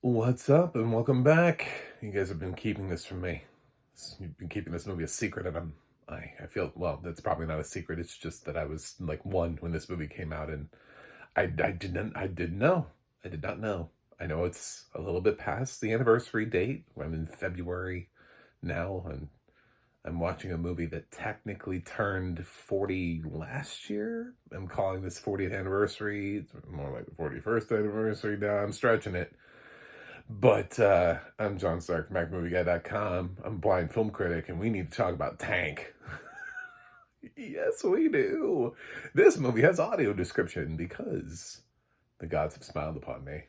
What's up, and welcome back. You guys have been keeping this from me. You've been keeping this movie a secret, and I feel, well, that's probably not a secret. It's just that I was like one when this movie came out, and I didn't know. I did not know. I know it's a little bit past the anniversary date. I'm in February now, and I'm watching a movie that technically turned 40 last year. I'm calling this 40th anniversary. It's more like the 41st anniversary now. I'm stretching it. But I'm John Stark from MacMovieGuy.com. I'm a blind film critic, and we need to talk about Tank. Yes, we do. This movie has audio description because the gods have smiled upon me.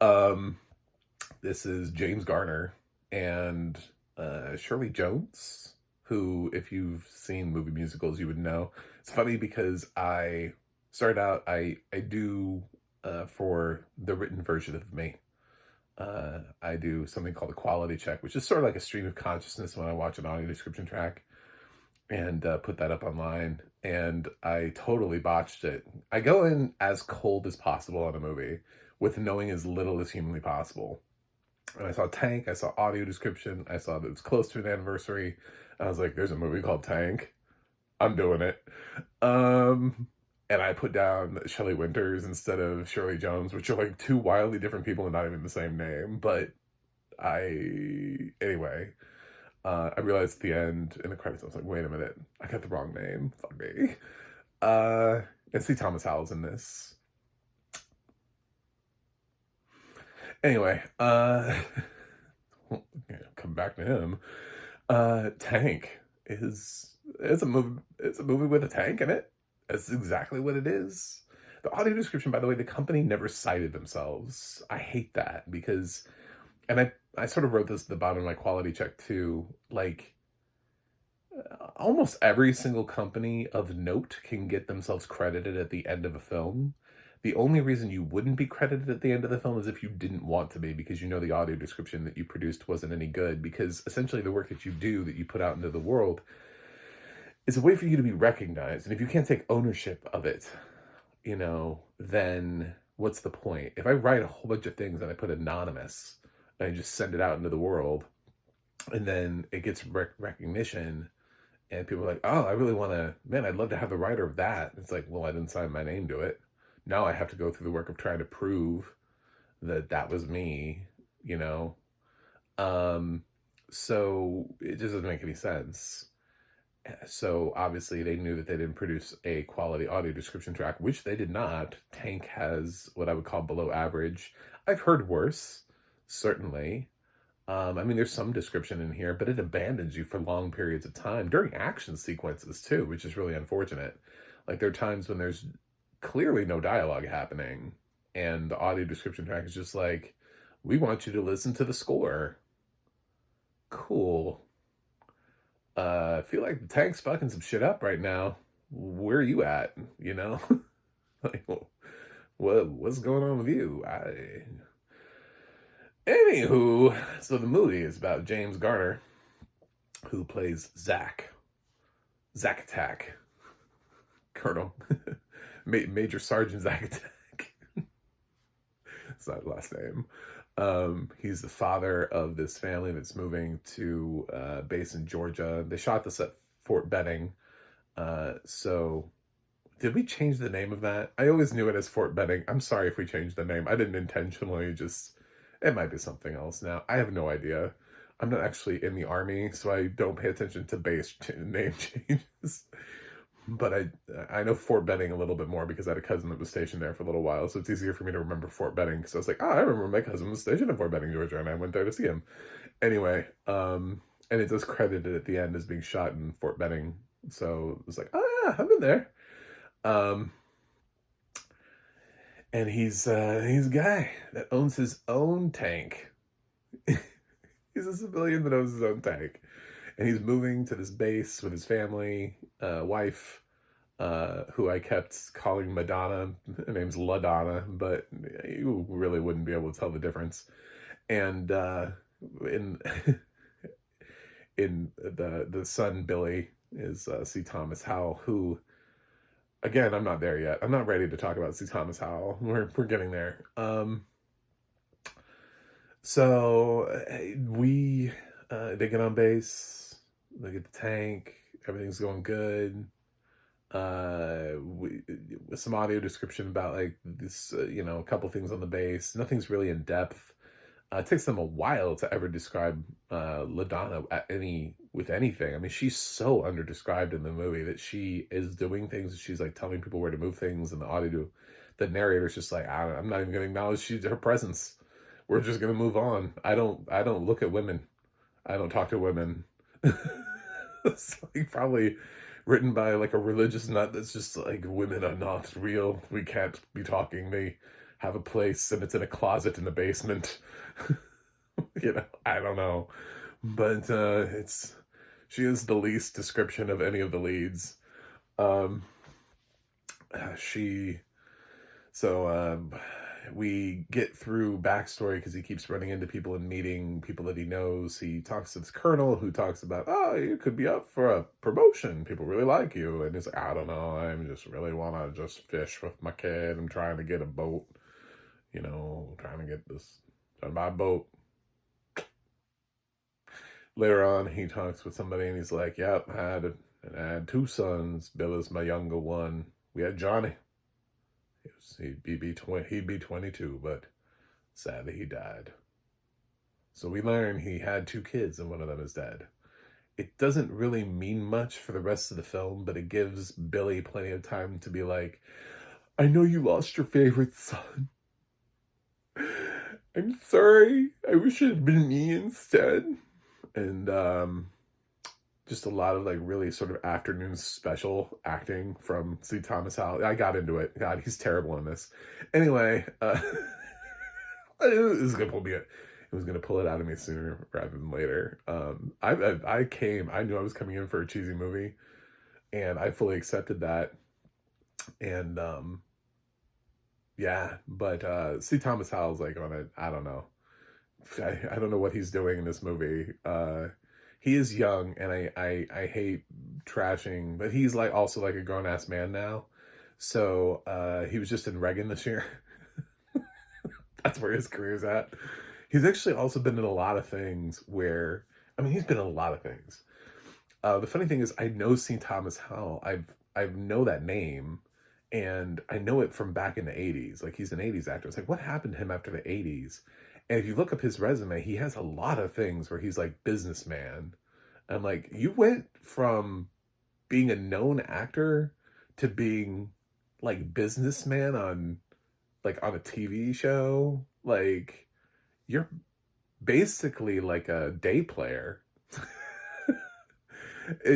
Um, this is James Garner and Shirley Jones, who, if you've seen movie musicals, you would know. It's funny because I started out, I do for the written version of me. I do something called a quality check, which is sort of like a stream of consciousness when I watch an audio description track and put that up online. And I totally botched it. I go in as cold as possible on a movie with knowing as little as humanly possible. And I saw Tank, I saw audio description, I saw that it was close to an anniversary. I was like, there's a movie called Tank. I'm doing it. And I put down Shelley Winters instead of Shirley Jones, which are like two wildly different people and not even the same name. But anyway, I realized at the end in the credits, I was like, wait a minute, I got the wrong name. Fuck me. And see Thomas Howell's in this. Anyway, come back to him. Tank it's a movie with a tank in it. That's exactly what it is. The audio description, by the way, the company never cited themselves. I hate that because, and I sort of wrote this at the bottom of my quality check too, like, almost every single company of note can get themselves credited at the end of a film. The only reason you wouldn't be credited at the end of the film is if you didn't want to be, because you know the audio description that you produced wasn't any good, because essentially the work that you do, that you put out into the world, is a way for you to be recognized. And if you can't take ownership of it, then what's the point? If I write a whole bunch of things and I put anonymous and I just send it out into the world and then it gets recognition and people are like, oh, I really want to, man, I'd love to have the writer of that. It's like, well, I didn't sign my name to it. Now I have to go through the work of trying to prove that that was me, you know? So it just doesn't make any sense. So obviously they knew that they didn't produce a quality audio description track, which they did not. Tank has what I would call below average. I've heard worse, certainly. I mean, there's some description in here, but it abandons you for long periods of time during action sequences too, which is really unfortunate. Like there are times when there's clearly no dialogue happening and the audio description track is just like, we want you to listen to the score. Cool. I feel like the tank's fucking some shit up right now. Where are you at? Like, what's going on with you? Anywho, so the movie is about James Garner, who plays Zack Attack, Colonel, Major Sergeant Zack Attack. It's not his last name. He's the father of this family that's moving to base in Georgia. They shot this at Fort Benning. So did we change the name of that? I always knew it as Fort Benning. I'm sorry if we changed the name. I didn't intentionally, it might be something else now. I have no idea. I'm not actually in the Army, so I don't pay attention to base name changes. But I know Fort Benning a little bit more because I had a cousin that was stationed there for a little while, so it's easier for me to remember Fort Benning, because I was like, oh, I remember my cousin was stationed in Fort Benning, Georgia, and I went there to see him. Anyway, and it does credit it at the end as being shot in Fort Benning, so it's like, oh yeah, I've been there. And he's a guy that owns his own tank. He's a civilian that owns his own tank. And he's moving to this base with his family, wife, who I kept calling Madonna. Her name's LaDonna, but you really wouldn't be able to tell the difference. And in in the son Billy is C. Thomas Howell, who, again, I'm not there yet. I'm not ready to talk about C. Thomas Howell. We're getting there. So they get on base, they get the tank, everything's going good. We, some audio description about like this, a couple things on the base. Nothing's really in depth. It takes them a while to ever describe LaDonna with anything. I mean, she's so underdescribed in the movie that she is doing things. She's like telling people where to move things, and the narrator's just like, I'm not even going to acknowledge her presence. We're just going to move on. I don't look at women. I don't talk to women. It's like probably written by like a religious nut that's just like, women are not real. We can't be talking. They have a place and it's in a closet in the basement. I don't know. But she is the least description of any of the leads. Um she so we get through backstory because he keeps running into people and meeting people that he knows. He talks to this colonel who talks about, oh, you could be up for a promotion. People really like you. And he's like, I don't know. I'm just really want to just fish with my kid. I'm trying to get a boat, trying to buy a boat. Later on, he talks with somebody and he's like, yep, I had two sons. Bill is my younger one. We had Johnny. He'd be 22, but sadly he died. So we learn he had two kids and one of them is dead. It doesn't really mean much for the rest of the film, but it gives Billy plenty of time to be like, I know you lost your favorite son. I'm sorry. I wish it had been me instead. And just a lot of like really sort of afternoon special acting from C. Thomas Howell. I got into it. God, he's terrible in this. Anyway, it was gonna pull me. It was gonna pull it out of me sooner rather than later. I knew I was coming in for a cheesy movie, and I fully accepted that. And yeah, but C. Thomas Howell's like on it. I don't know. I don't know what he's doing in this movie. He is young, and I hate trashing, but he's like also like a grown ass man now. So he was just in Reagan this year. That's where his career's at. He's actually also been in a lot of things where, I mean, he's been in a lot of things. The funny thing is, I know C. Thomas Howell. I know that name, and I know it from back in the '80s. Like he's an '80s actor. It's like, what happened to him after the '80s? And if you look up his resume, he has a lot of things where he's like businessman. I'm like, you went from being a known actor to being like businessman on a TV show. Like you're basically like a day player.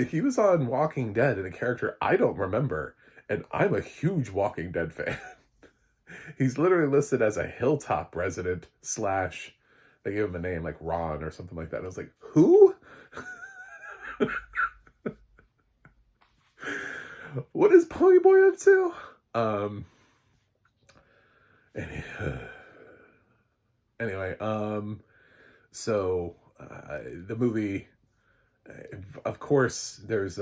He was on Walking Dead in a character I don't remember, and I'm a huge Walking Dead fan. He's literally listed as a Hilltop resident slash, they gave him a name like Ron or something like that. I was like, who? What is Ponyboy up to? Any- anyway, so the movie, of course, there's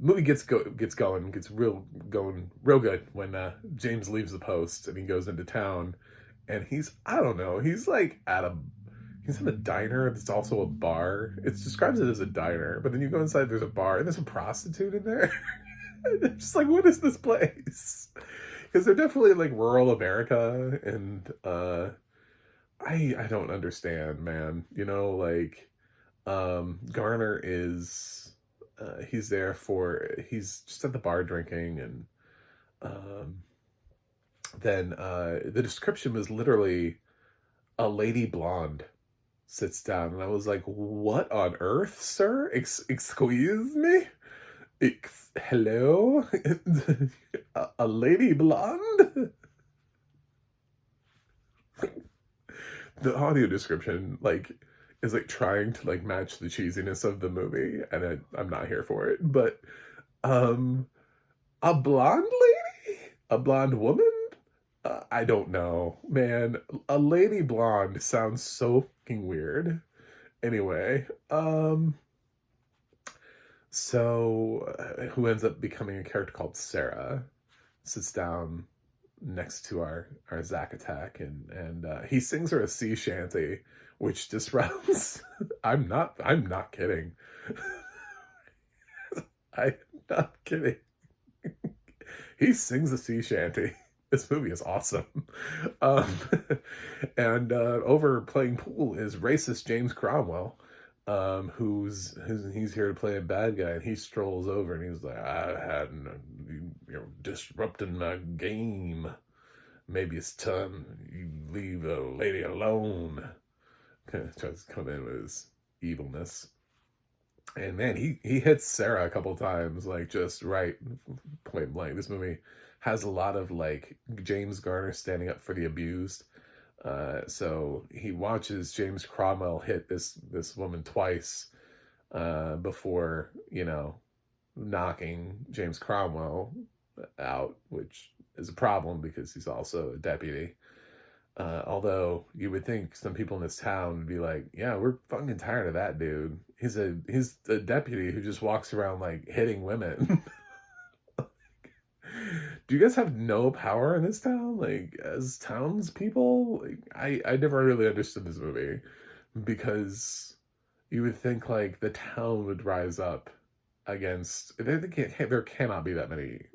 movie gets going, going real good when James leaves the post and he goes into town, and I don't know, he's like he's in a diner that's also a bar. It describes it as a diner, but then you go inside, there's a bar and there's a prostitute in there. It's just like, what is this place? Because they're definitely like rural America, and I don't understand, man. Like Garner is he's just at the bar drinking, and um then the description was literally a lady blonde sits down, and I was like, what on earth, sir? Excuse me? Hello? A lady blonde? The audio description like is like trying to like match the cheesiness of the movie, and I'm not here for it. But um a blonde lady, a blonde woman, I don't know, man. A lady blonde sounds so fucking weird. Anyway, so who ends up becoming a character called Sarah, sits down, next to our Zack Attack, and he sings her a sea shanty, which disrupts. I'm not kidding. I'm not kidding. He sings a sea shanty. This movie is awesome. Um, and over playing pool is racist James Cromwell, who's he's here to play a bad guy, and he strolls over and he's like, "I had you're disrupting my game. Maybe it's time you leave a lady alone." Kind of tries to come in with his evilness. And man, he hits Sarah a couple times, like just right, point blank. This movie has a lot of like James Garner standing up for the abused. So he watches James Cromwell hit this woman twice before, knocking James Cromwell out, which is a problem because he's also a deputy. Although you would think some people in this town would be like, yeah, we're fucking tired of that dude. He's a deputy who just walks around like hitting women. Do you guys have no power in this town? Like, as townspeople? Like, I never really understood this movie because you would think like the town would rise up against. There cannot be that many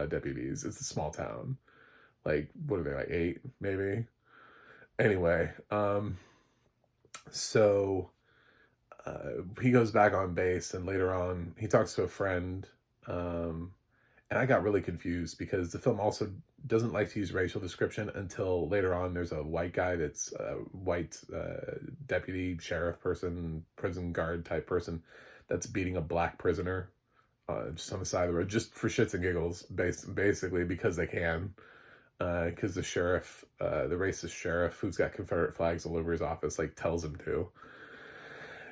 deputies. It's a small town. Like, what are they, like 8 maybe? Anyway, so he goes back on base, and later on he talks to a friend, and I got really confused because the film also doesn't like to use racial description until later on. There's a white guy that's a white deputy, sheriff person, prison guard type person that's beating a black prisoner just on the side of the road, just for shits and giggles, basically because they can. Because the sheriff, the racist sheriff who's got Confederate flags all over his office, like tells him to.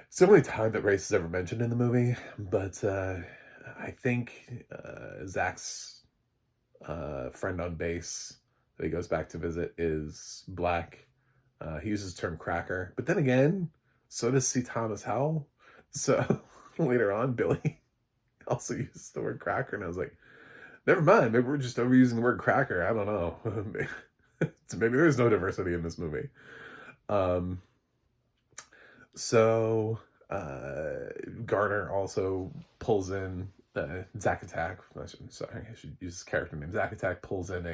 It's the only time that race is ever mentioned in the movie, but I think Zach's friend on base that he goes back to visit is black. He uses the term cracker, but then again, so does C. Thomas Howell. So later on, Billy also uses the word cracker, and I was like, never mind, maybe we're just overusing the word cracker. I don't know. Maybe there's no diversity in this movie. So Garner also pulls in Zack Attack. I should use his character name. Zack Attack pulls in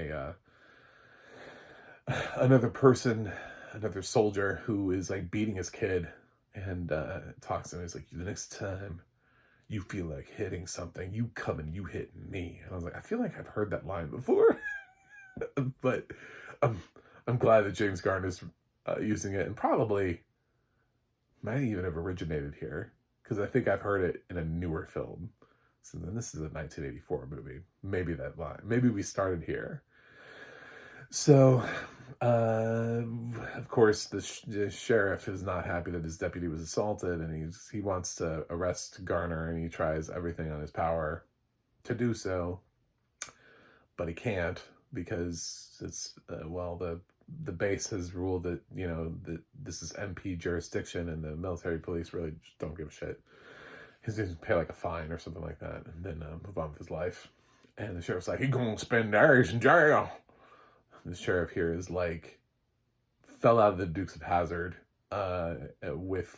another person, another soldier who is like beating his kid, and talks to him. He's like, the next time you feel like hitting something, you come and you hit me. And I was like, I feel like I've heard that line before. But I'm glad that James Garner's using it, and probably might even have originated here, because I think I've heard it in a newer film. So then this is a 1984 movie. Maybe that line. Maybe we started here. So, of course, the sheriff is not happy that his deputy was assaulted, and he wants to arrest Garner, and he tries everything on his power to do so, but he can't because it's the base has ruled that that this is MP jurisdiction, and the military police really just don't give a shit. He's going to pay like a fine or something like that, and then move on with his life. And the sheriff's like, he's gonna spend days in jail. The sheriff here is like fell out of the Dukes of Hazzard with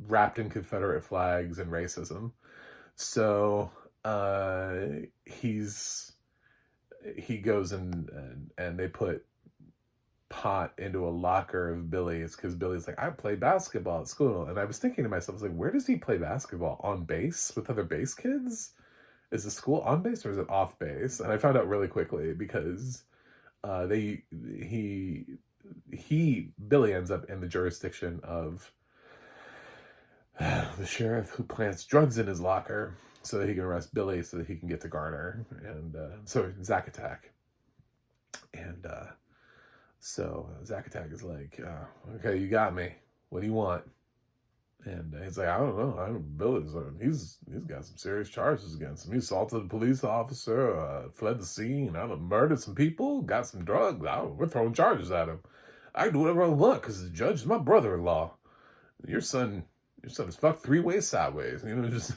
wrapped in Confederate flags and racism. So he goes and they put pot into a locker of Billy's, because Billy's like, I played basketball at school. And I was thinking to myself, I was like, where does he play basketball? On base with other base kids? Is the school on base or is it off base? And I found out really quickly because Billy ends up in the jurisdiction of the sheriff who plants drugs in his locker so that he can arrest Billy so that he can get to Garner, and so Zack Attack. And so Zack Attack is like, okay, you got me. What do you want? And he's like, I don't know. Billy's he's got some serious charges against him. He assaulted a police officer, fled the scene, murdered some people, got some drugs. We're throwing charges at him. I can do whatever I want because the judge is my brother-in-law. Your son is fucked 3 ways sideways. Just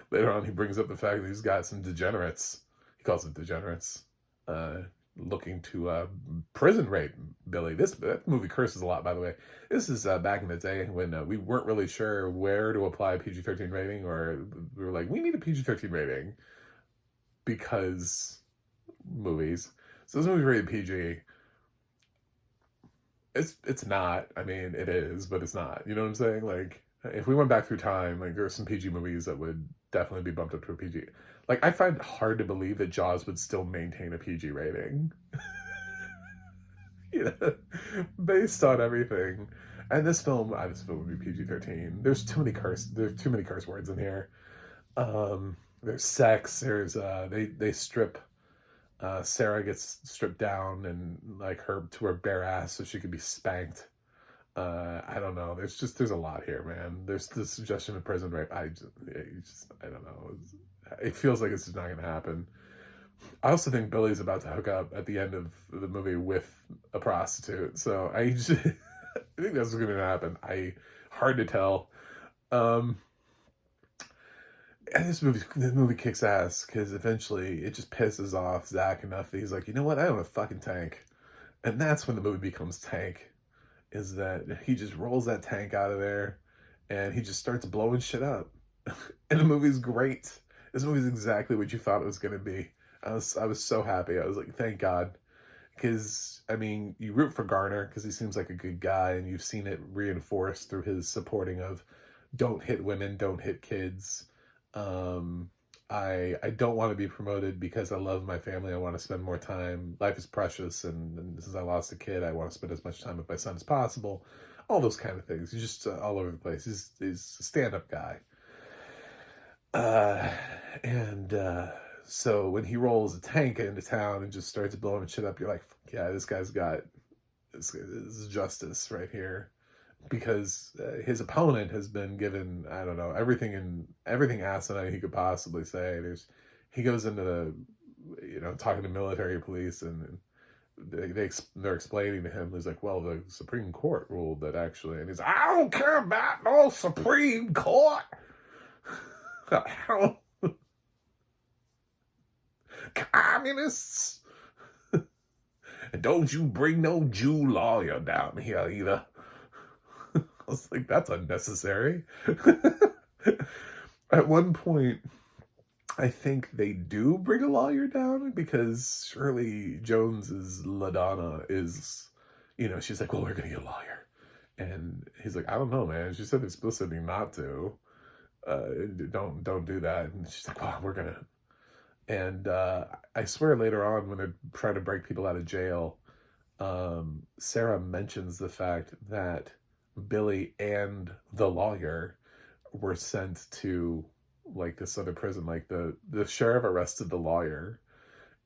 later on he brings up the fact that he's got some degenerates. He calls them degenerates. looking to prison rape Billy. That movie curses a lot, by the way. This is back in the day when we weren't really sure where to apply a PG-13 rating, or we were like, we need a PG-13 rating because movies. So this movie's rated PG. It's not. I mean, it is, but it's not. You know what I'm saying? Like, if we went back through time, like there are some PG movies that would definitely be bumped up to a PG. Like, I find it hard to believe that Jaws would still maintain a PG rating. You know, based on everything. And this film would be PG-13. There's too many curse words in here. There's sex. They strip. Sarah gets stripped down and like her to her bare ass so she could be spanked. I don't know. There's a lot here, man. There's the suggestion of prison rape. I don't know. It feels like it's just not going to happen. I also think Billy's about to hook up at the end of the movie with a prostitute. So I think that's what's going to happen. Hard to tell. Um, and this movie kicks ass because eventually it just pisses off Zach enough that he's like, you know what? I own a fucking tank. And that's when the movie becomes Tank, is that he just rolls that tank out of there and he just starts blowing shit up. And the movie's great. This movie's exactly what you thought it was going to be. I was so happy. I was like, thank God. Because, I mean, you root for Garner because he seems like a good guy, and you've seen it reinforced through his supporting of don't hit women, don't hit kids. Um, I don't want to be promoted because I love my family. I want to spend more time. Life is precious, and since I lost a kid, I want to spend as much time with my son as possible. All those kind of things. He's just all over the place. He's a stand-up guy. Uh, and so when he rolls a tank into town and just starts blowing shit up, you're like, yeah, this guy's got this is justice right here. Because his opponent has been given, I don't know, everything asinine he could possibly say. He goes into talking to military police, and they're explaining to him. He's like, well, the Supreme Court ruled that actually, and he's like, I don't care about no Supreme Court. Communists. And don't you bring no Jew lawyer down here either. I was like, that's unnecessary. At one point, I think they do bring a lawyer down because Shirley Jones's LaDonna is, she's like, well, we're going to get a lawyer. And he's like, I don't know, man. She said explicitly not to. Don't do that. And she's like, well, we're going to. And I swear later on when they're trying to break people out of jail, Sarah mentions the fact that Billy and the lawyer were sent to like this other prison. Like the sheriff arrested the lawyer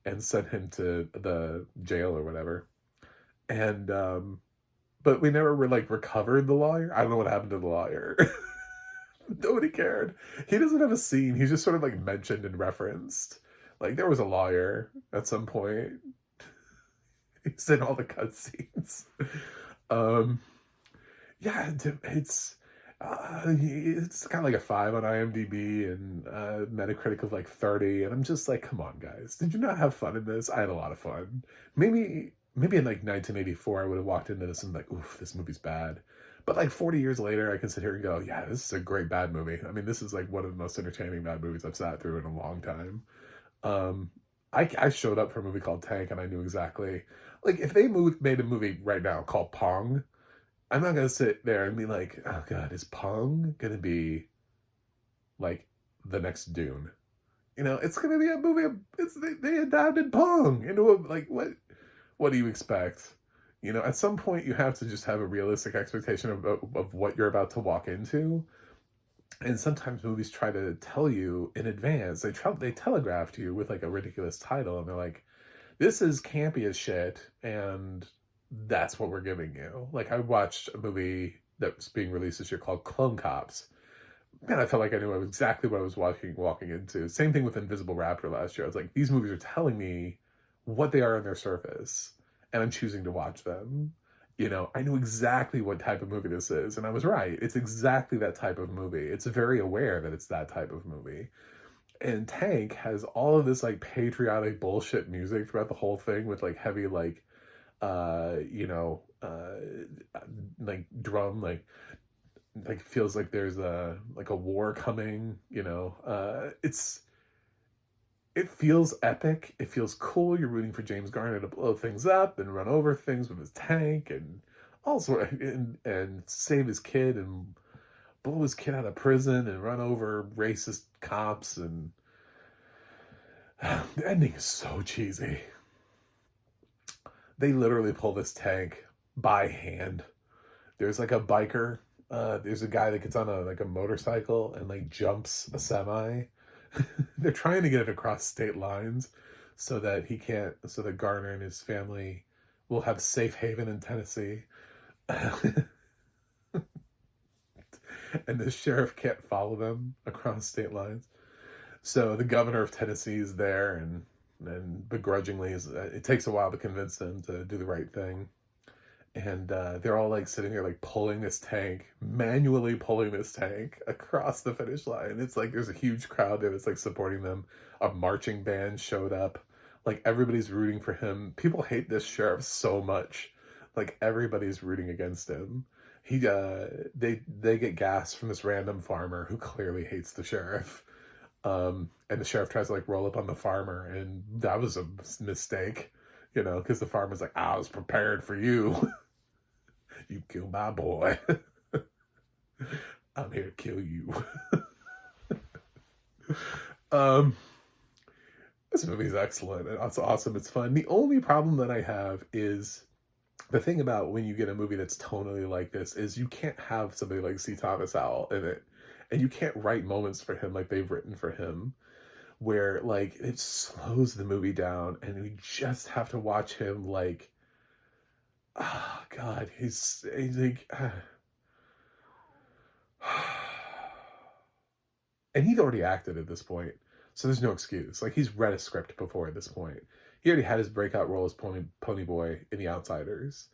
and sent him to the jail or whatever. And but we never were like recovered the lawyer. I don't know what happened to the lawyer. Nobody cared. He doesn't have a scene. He's just sort of like mentioned and referenced. Like there was a lawyer at some point. He's in all the cutscenes. Yeah, it's kind of like a 5 on IMDb and Metacritic of like 30, and I'm just like, come on, guys, did you not have fun in this? I had a lot of fun. Maybe in like 1984, I would have walked into this and like, oof, this movie's bad. But like 40 years later, I can sit here and go, yeah, this is a great bad movie. I mean, this is like one of the most entertaining bad movies I've sat through in a long time. I showed up for a movie called Tank, and I knew exactly, like, if they made a movie right now called Pong, I'm not gonna sit there and be like, oh god, is Pong gonna be like the next Dune? It's gonna be a movie. They adapted Pong into a like what do you expect? At some point you have to just have a realistic expectation of what you're about to walk into. And sometimes movies try to tell you in advance. They telegraph to you with like a ridiculous title, and they're like, this is campy as shit, and that's what we're giving you. Like, I watched a movie that's being released this year called Clone Cops. Man, I felt like I knew exactly what I was walking into. Same thing with Invisible Raptor last year. I was like, these movies are telling me what they are on their surface, and I'm choosing to watch them. I knew exactly what type of movie this is, and I was right. It's exactly that type of movie. It's very aware that it's that type of movie. And Tank has all of this like patriotic bullshit music throughout the whole thing with like heavy like you know like drum like feels like there's a war coming, you know. It feels epic. It feels cool. You're rooting for James Garner to blow things up and run over things with his tank and all sort of, and save his kid and blow his kid out of prison and run over racist cops. And the ending is so cheesy. They literally pull this tank by hand. There's like a biker. There's a guy that gets on a motorcycle and like jumps a semi. They're trying to get it across state lines so that he can't, so that Garner and his family will have safe haven in Tennessee. And the sheriff can't follow them across state lines. So the governor of Tennessee is there, and begrudgingly it takes a while to convince them to do the right thing. And they're all like sitting there like pulling this tank, manually pulling this tank across the finish line. It's like there's a huge crowd there that's like supporting them. A marching band showed up. Like everybody's rooting for him. People hate this sheriff so much. Like everybody's rooting against him. They get gas from this random farmer who clearly hates the sheriff. And the sheriff tries to like roll up on the farmer, and that was a mistake, you know, because the farmer's like, I was prepared for you. You killed my boy. I'm here to kill you. um, this movie's excellent. It's awesome. It's fun. The only problem that I have is the thing about when you get a movie that's tonally like this is you can't have somebody like C. Thomas Howell in it, and you can't write moments for him like they've written for him, where like it slows the movie down, and we just have to watch him like, oh God, he's like, and he's already acted at this point, so there's no excuse. Like he's read a script before at this point. He already had his breakout role as Pony Boy in The Outsiders,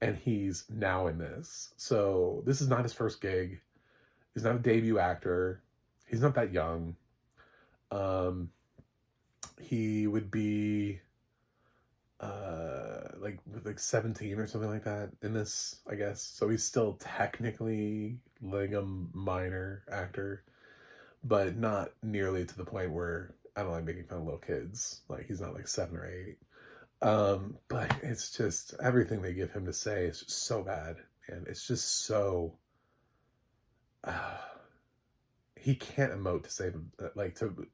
and he's now in this. So this is not his first gig. He's not a debut actor. He's not that young. He would be like 17 or something like that in this, I guess. So he's still technically like a minor actor, but not nearly to the point where I don't like making fun of little kids. Like he's not like 7 or 8. But it's just everything they give him to say is just so bad, and it's just so he can't emote to save him. Like to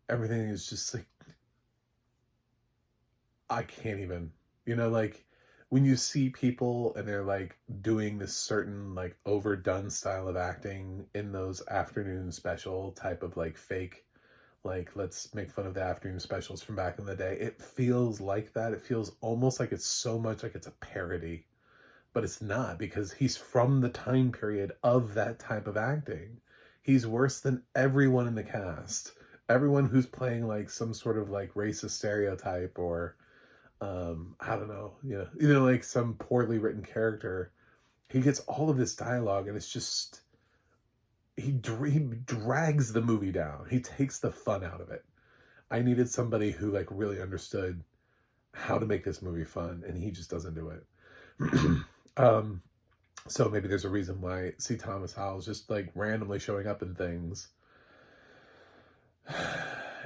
everything is just like I can't even, you know, like when you see people and they're like doing this certain like overdone style of acting in those afternoon special type of like fake, like let's make fun of the afternoon specials from back in the day. It feels like that. It feels almost like it's so much like it's a parody, but it's not, because he's from the time period of that type of acting. He's worse than everyone in the cast. Everyone who's playing like some sort of like racist stereotype or I don't know, like some poorly written character. He gets all of this dialogue, and it's just he drags the movie down. He takes the fun out of it. I needed somebody who like really understood how to make this movie fun, and he just doesn't do it. So maybe there's a reason why C. Thomas Howell is just like randomly showing up in things,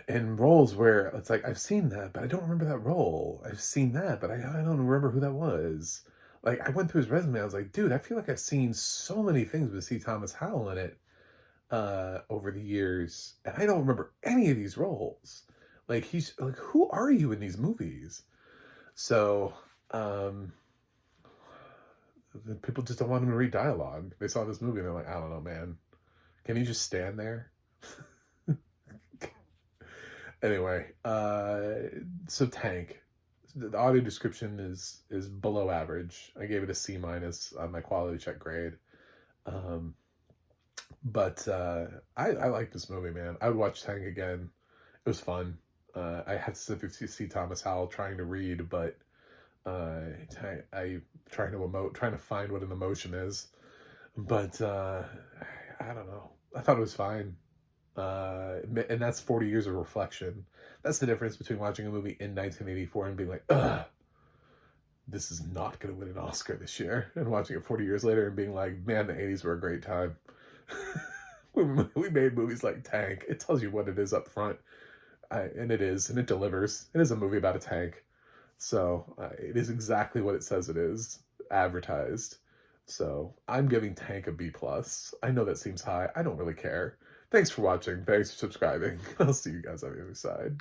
in roles where it's like, I've seen that, but I don't remember that role. I've seen that, but I don't remember who that was. Like, I went through his resume. I was like, dude, I feel like I've seen so many things with C. Thomas Howell in it over the years, and I don't remember any of these roles. Like, he's like, who are you in these movies? So, people just don't want him to read dialogue. They saw this movie and they're like, I don't know, man. Can you just stand there? Anyway, so Tank. The audio description is below average. I gave it a C minus on my quality check grade. But I like this movie, man. I would watch Tank again. It was fun. I had to sit through see Thomas Howell trying to read, but I trying to emote, trying to find what an emotion is. But I don't know. I thought it was fine. And that's 40 years of reflection. That's the difference between watching a movie in 1984 and being like, ugh, this is not going to win an Oscar this year, and watching it 40 years later and being like, man, the 80s were a great time. We made movies like Tank. It tells you what it is up front, and it is, and it delivers. It is a movie about a tank. So it is exactly what it says it is, advertised. So I'm giving Tank a B plus. I know that seems high. I don't really care. Thanks for watching. Thanks for subscribing. I'll see you guys on the other side.